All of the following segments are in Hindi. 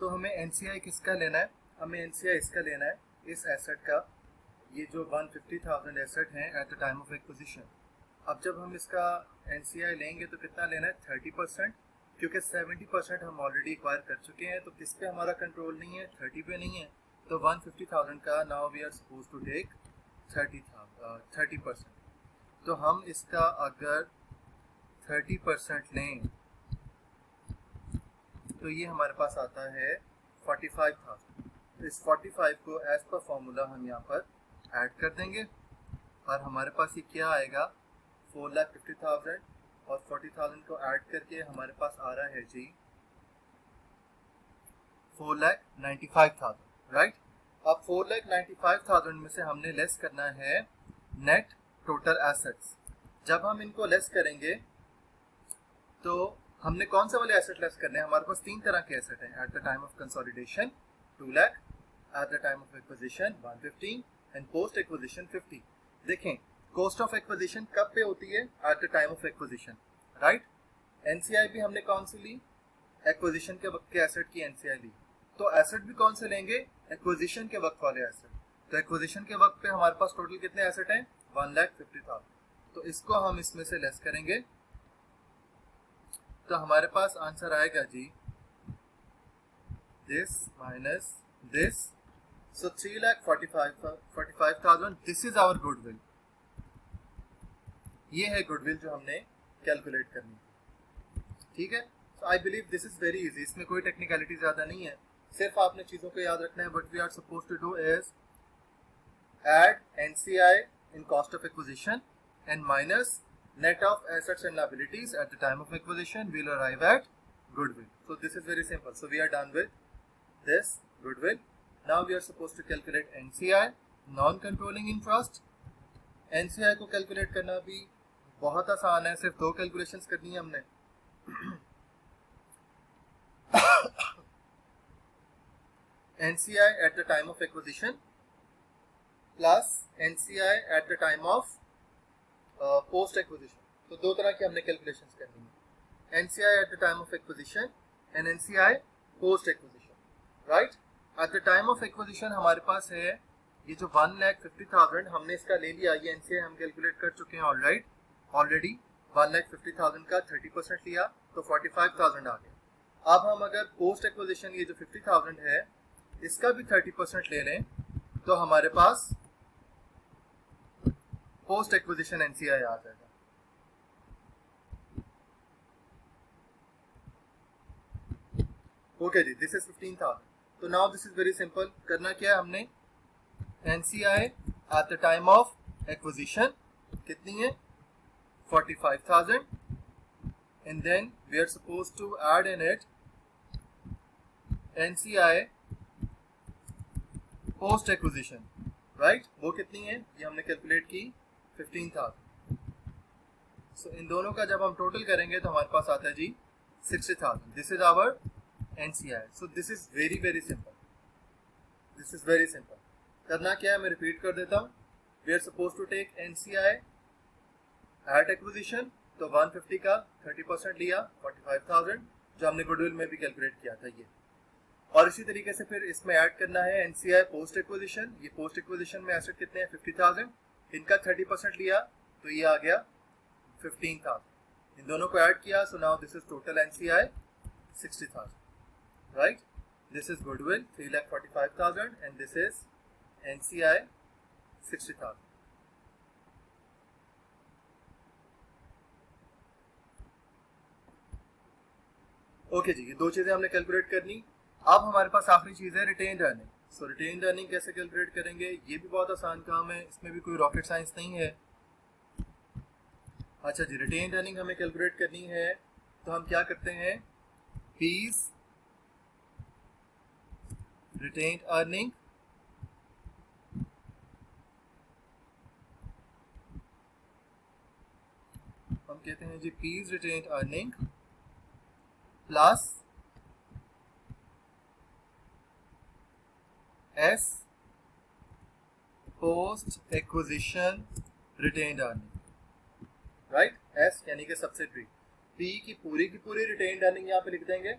तो हमें एनसीआई किसका लेना है? हमें एनसीआई इसका लेना है, इस एसेट का, ये जो 150,000 एसेट हैं eight the time of acquisition. अब जब हम इसका एनसीआई लेंगे तो कितना लेना है? 30%, क्योंकि 70% हम ऑलरेडी एक्वायर कर चुके हैं। तो किस पे हमारा कंट्रोल नहीं है? 30 पे नहीं है। तो 150,000 का now we are suppose to take 30%। तो हम इसका अगर 30% लें तो ये हमारे पास आता है 45,000। तो इस 45 को एज पर फॉर्मूला हम यहाँ पर ऐड कर देंगे और हमारे पास ये क्या आएगा? 4,50,000 और 40,000 को ऐड करके हमारे पास आ रहा है जी 4,95,000, राइट। अब 4,95,000 में से हमने लेस करना है नेट टोटल एसेट्स। जब हम इनको लेस करेंगे तो हमने कौन से वाले एसेट लेस करने हैं? हमारे पास तीन तरह के एसेट हैं eight the time of consolidation, 2 lakh, eight the time of acquisition 150 and post acquisition 50। देखें, कॉस्ट ऑफ एक्विजिशन कब पे होती है? Eight the time of acquisition, right. NCI भी हमने कौन सी ली? एक्विजिशन के वक्त के एसेट की एनसीआई ली। तो एसेट भी कौन से लेंगे? एक्विजिशन के वक्त वाले एसेट। तो एक्विजिशन के वक्त पे हमारे पास टोटल कितने एसेट हैं? 1,50,000। तो इसको हम इसमें से लेस करेंगे तो हमारे पास आंसर आएगा जी this minus this, so 3,45,000। This is our goodwill. ये है गुडविल जो हमने कैलकुलेट करनी है, ठीक है। So I believe this is very easy, इसमें कोई टेक्निकलिटी ज्यादा नहीं है, सिर्फ आपने चीजों को याद रखना है। What we are suppose to do is add NCI in cost of acquisition and minus net of assets and liabilities at the time of acquisition, we'll arrive at goodwill. So this is very simple. So we are done with this goodwill. Now we are supposed to calculate NCI, non-controlling interest. NCI को calculate करना भी बहुत आसान है, सिर्फ दो calculations करनी है हमने। NCI at the time of acquisition plus NCI at the time of post acquisition. तो दो तरह की हमने कैलकुलेशंस करनी है, NCI at the time of acquisition and NCI post acquisition, right. Eight the time of acquisition हमारे पास है ये जो 1,50,000 हमने इसका ले लिया, ये एनसीआई हम कैलकुलेट कर चुके हैं ऑलरेडी 1,50,000 का 30% लिया तो 45,000 आ गया। अब हम अगर पोस्ट एक्विजिशन ये जो 50,000 है इसका भी 30% ले लें तो हमारे पास पोस्ट एक्विजिशन एनसीआई आ जाएगा। ओके जी, दिस इज 15,000। तो now this is very simple. करना क्या है हमने? NCI at the time of acquisition कितनी है? 45,000 and then we are suppose to add in it NCI post acquisition, right. वो कितनी है? ये हमने कैलकुलेट की 15,000। सो इन दोनों का जब हम टोटल करेंगे तो हमारे पास आता है जी 60,000। This is our NCI. So this is very very simple, this is very simple. करना क्या है मैं रिपीट कर देता हूँ। We are suppose to take NCI at acquisition, तो 150 का 30% लिया 45,000 जो हमने गुडविल में भी कैलकुलेट किया था ये। और इसी तरीके से फिर इसमें ऐड करना है एनसीआई पोस्ट एक्विजिशन। ये पोस्ट एक्विजिशन में एसेट कितने हैं? 50,000, इनका 30% लिया तो ये आ गया 15,000। इन दोनों को ऐड किया, so now this is total NCI 60,000, right. This is goodwill 3,45,000 and this is NCI 60,000। Okay जी, ये दो चीजें हमने कैलकुलेट करनी। अब हमारे पास आखिरी चीज है रिटेन्ड अर्निंग। सो रिटेन्ड अर्निंग कैसे कैलकुलेट करेंगे? ये भी बहुत आसान काम है, इसमें भी कोई रॉकेट साइंस नहीं है। अच्छा जी, रिटेन्ड अर्निंग हमें कैलकुलेट करनी है तो हम क्या करते हैं? फीस रिटेन्ड अर्निंग हम कहते हैं जी फीस retained earning plus S post acquisition retained earning, right. S यानी कि सब्सिडरी, पी की पूरी रिटेन्ड अर्निंग यहाँ पे लिख देंगे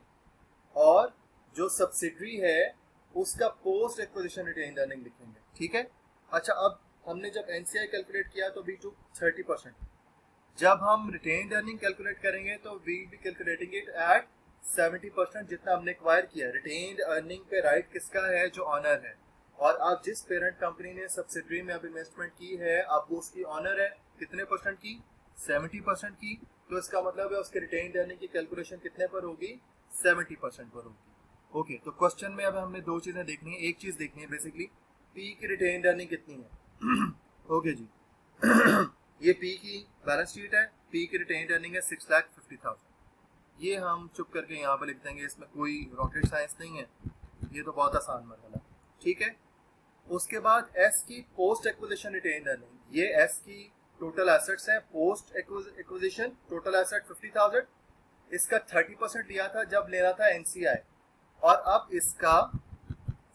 और जो सब्सिडरी है उसका पोस्ट एक्विजिशन रिटेन्ड अर्निंग लिखेंगे, ठीक है। अच्छा, अब हमने जब एनसीआई कैलकुलेट किया तो वी टू 30%। जब हम रिटेन्ड अर्निंग कैलकुलेट करेंगे तो we be calculating it at 70% जितना हमने एक्वायर किया। रिटेन्ड अर्निंग पे राइट किसका है? जो ऑनर है। और अब जिस पेरेंट कंपनी ने सब्सिडरी में अब इन्वेस्टमेंट की है, अब वो उसकी ऑनर है कितने परसेंट की? 70% की। तो इसका मतलब है उसके रिटेन्ड अर्निंग की कैलकुलेशन कितने पर होगी? 70% पर होगी। ओके, तो क्वेश्चन में अब हमने दो चीजें देखनी है। एक चीज देखनी है बेसिकली, पी की रिटेन्ड अर्निंग कितनी है। ओके जी, ये पी की बैलेंस शीट है, पी की रिटेन्ड अर्निंग है 6,50,000। ये हम चुप करके यहाँ पर लिख देंगे, इसमें कोई रॉकेट साइंस नहीं है, ये तो बहुत आसान मरहला, ठीक है। उसके बाद एस की पोस्ट एक्विजिशन रिटेन्ड अर्निंग, ये एस की टोटल एसेट्स है, पोस्ट एक्विजिशन टोटल एसेट 50,000, इसका 30% लिया था जब लेना था एनसीआई, और अब इसका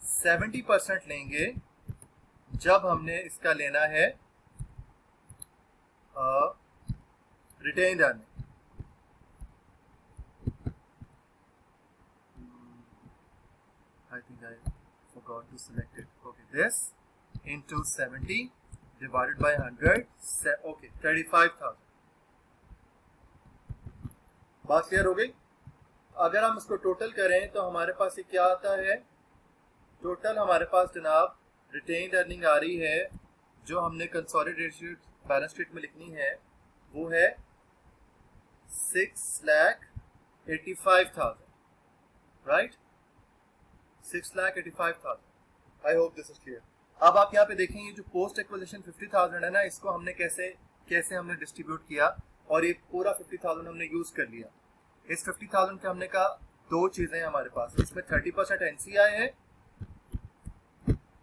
70% लेंगे जब हमने इसका लेना है retained earning. I think I forgot to select it. Okay, this into 70 divided by 100, okay, 35,000। बात क्लियर हो गई? अगर हम इसको टोटल करें तो हमारे पास ये क्या आता है? टोटल हमारे पास जनाब रिटेन्ड अर्निंग आ रही है, जो हमने कंसोलिडेटेड बैलेंस शीट में लिखनी है, वो है 6,85,000, right? 6,85,000। I hope this is clear. अब आप यहाँ पे देखेंगे जो पोस्ट एक्विजिशन 50,000 है ना, इसको हमने कैसे हमने डिस्ट्रीब्यूट किया, और ये पूरा 50,000 हमने यूज कर लिया। इस 50,000 के हमने कहा दो चीजें हमारे पास, इसमें 30% एनसीआई है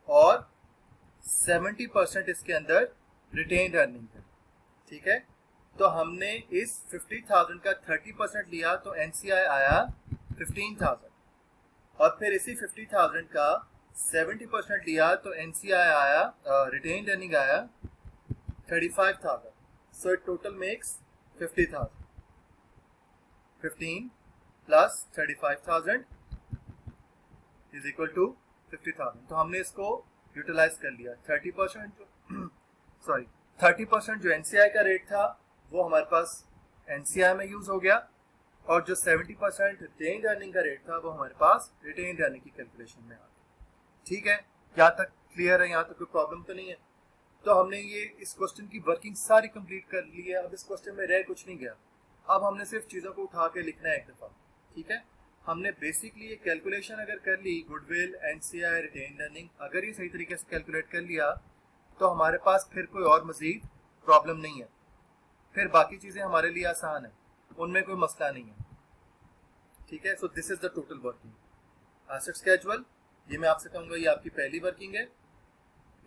और 70% इसके अंदर रिटेन्ड अर्निंग है, ठीक है। तो हमने इस 50,000 का 30% लिया तो एनसीआई आया 15,000, और फिर इसी 50,000 का 70% लिया तो एनसीआई आया, रिटेन्ड अर्निंग आया 35,000। So it total makes 50,000। 15 plus 35,000 is equal to 50,000। तो हमने इसको यूटिलाइज कर लिया। 30% जो एनसीआई का रेट था वो हमारे पास एनसीआई में यूज हो गया, और जो 70% रिटेन्ड अर्निंग का रेट था वो हमारे पास रिटेन्ड अर्निंग की कैलकुलेशन में आ गया, ठीक है। यहाँ तक क्लियर है? यहाँ तक कोई प्रॉब्लम तो नहीं है? तो हमने ये इस क्वेश्चन की वर्किंग सारी कंप्लीट कर ली है। अब इस क्वेश्चन में रह कुछ नहीं गया, अब हमने सिर्फ चीज़ों को उठा के लिखना है एक दफ़ा, ठीक है। हमने बेसिकली ये कैलकुलेशन अगर कर ली, गुडविल, एनसीआई, रिटेन्ड अर्निंग, अगर ये सही तरीके से कैलकुलेट कर लिया तो हमारे पास फिर कोई और मजीद प्रॉब्लम नहीं है, फिर बाकी चीज़ें हमारे लिए आसान है, उनमें कोई मसला नहीं है, ठीक है। सो this is the total working. Asset schedule, ये मैं आपसे कहूँगा ये आपकी पहली वर्किंग है।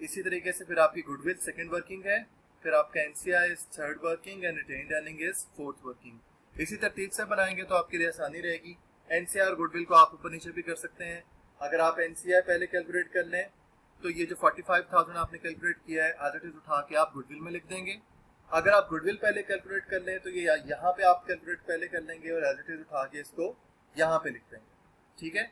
इसी तरीके से फिर आपकी गुडविल सेकंड वर्किंग है, फिर आपका NCI is third working and retained earning is fourth working. इसी तरतीब से बनाएंगे तो आपके लिए आसानी रहेगी। एनसीआई और गुडविल को आप ऊपर नीचे भी कर सकते हैं। अगर आप एनसीआई पहले कैलकुलेट कर लें तो ये जो 45,000 आपने कैलकुलेट किया है एज इट इज उठा के आप गुडविल में लिख देंगे। अगर आप गुडविल पहले कैलकुलेट कर लें तो ये यहाँ पे आप कैलकुलेट पहले कर लेंगे और एज इट इज उठा के इसको यहाँ पे लिख देंगे, ठीक है।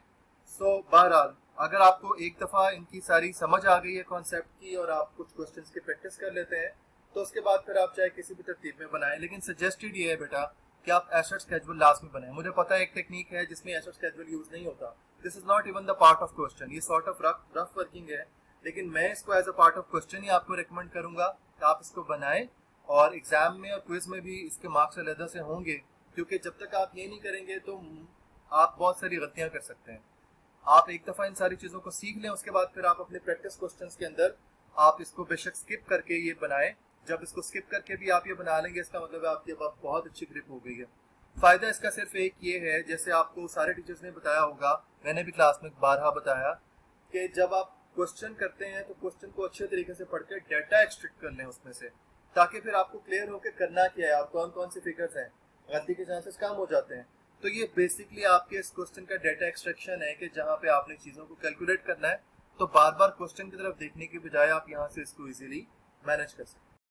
सो बहरहाल अगर आपको एक दफ़ा इनकी सारी समझ आ गई है कॉन्सेप्ट की और आप कुछ क्वेश्चंस की प्रैक्टिस कर लेते हैं तो उसके बाद फिर आप चाहे किसी भी तरतीब में बनाएं, लेकिन सजेस्टेड ये है बेटा कि आप एसेट स्केजुअल लास्ट में बनाएं। मुझे पता है एक टेक्निक है जिसमें एसेट स्केजुअल यूज नहीं होता, this is not even the part of question, ये सॉर्ट ऑफ रफ वर्किंग है, लेकिन मैं इसको as a part of question ही आपको रिकमेंड करूंगा कि आप इसको बनाएं, और एग्जाम में और क्विज में भी इसके मार्क्स अलग से होंगे, क्योंकि जब तक आप ये नहीं करेंगे तो आप बहुत सारी गलतियां कर सकते हैं। आप एक दफ़ा इन सारी चीज़ों को सीख लें, उसके बाद फिर आप अपने प्रैक्टिस क्वेश्चंस के अंदर आप इसको बेशक स्किप करके ये बनाएं। जब इसको स्किप करके भी आप ये बना लेंगे इसका मतलब है आपके पास बहुत अच्छी ग्रिप हो गई है। फ़ायदा इसका सिर्फ एक ये है, जैसे आपको सारे टीचर्स ने बताया होगा, मैंने भी क्लास में बारहा बताया कि जब आप क्वेश्चन करते हैं तो क्वेश्चन को अच्छे तरीके से पढ़ के डाटा एक्सट्रैक्ट कर लें उसमें से, ताकि फिर आपको क्लियर हो के करना क्या है और कौन कौन से फिगर्स हैं, गलती के चांसेस कम हो जाते हैं। तो ये बेसिकली आपके इस क्वेश्चन का डाटा एक्सट्रैक्शन है कि जहाँ पे आपने चीज़ों को कैलकुलेट करना है, तो बार बार क्वेश्चन की तरफ देखने के बजाय आप यहाँ से इसको इजीली मैनेज कर सकते हैं।